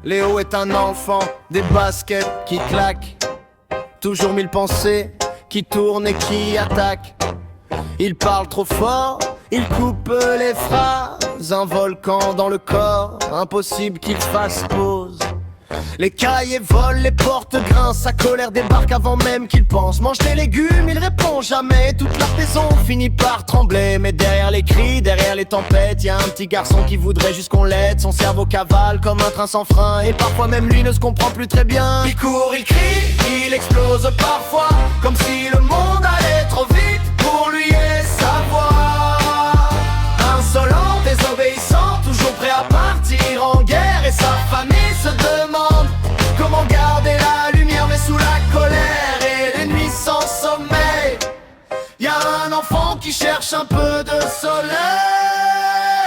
Léo est un enfant, des baskets qui claquent, toujours mille pensées qui tournent et qui attaquent. Il parle trop fort, il coupe les phrases, un volcan dans le corps, impossible qu'il fasse pause. Les cahiers volent, les portes grincent, sa colère débarque avant même qu'il pense. Mange des légumes, il répond jamais, toute la maison finit par trembler. Mais derrière les cris, derrière les tempêtes, y a un petit garçon qui voudrait juste qu'on l'aide. Son cerveau cavale comme un train sans frein, et parfois même lui ne se comprend plus très bien. Il court, il crie, il explose parfois, comme si le monde allait trop vite pour lui et sa voix. Insolent, désobéissant, toujours prêt à partir en guerre, et sa famille se demande comment garder la lumière mais sous la colère et les nuits sans sommeil. Y'a un enfant qui cherche un peu de soleil.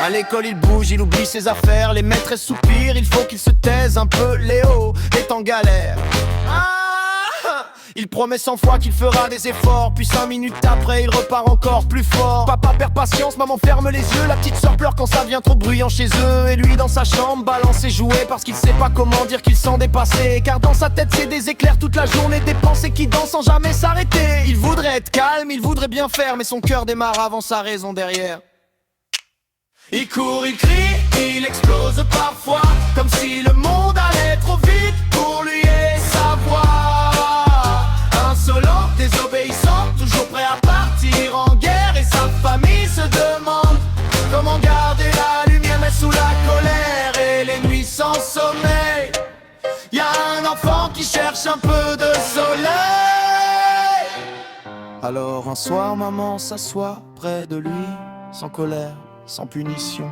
À l'école il bouge, il oublie ses affaires, les maîtresses soupirent, il faut qu'il se taise un peu. Léo est en galère. Il promet 100 fois qu'il fera des efforts, puis 5 minutes après il repart encore plus fort. Papa perd patience, maman ferme les yeux, la petite sœur pleure quand ça devient trop bruyant chez eux. Et lui dans sa chambre balance ses jouets parce qu'il sait pas comment dire qu'il s'en dépassé. Car dans sa tête c'est des éclairs toute la journée, des pensées qui dansent sans jamais s'arrêter. Il voudrait être calme, il voudrait bien faire, mais son cœur démarre avant sa raison derrière. Il court, il crie, il explose parfois, comme si le monde allait trop vite pour lui et sa voix. Insolent, désobéissant, toujours prêt à partir en guerre, et sa famille se demande comment garder la lumière mais sous la colère et les nuits sans sommeil. Y'a un enfant qui cherche un peu de soleil. Alors un soir maman s'assoit près de lui, sans colère, sans punition,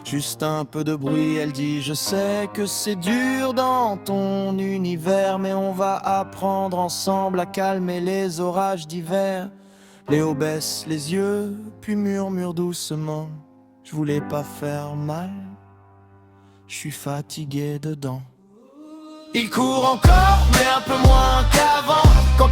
juste un peu de bruit. Elle dit: je sais que c'est dur dans ton univers, mais on va apprendre ensemble à calmer les orages d'hiver. Léo baisse les yeux, puis murmure doucement: je voulais pas faire mal, je suis fatigué dedans. Il court encore, mais un peu moins qu'avant, quand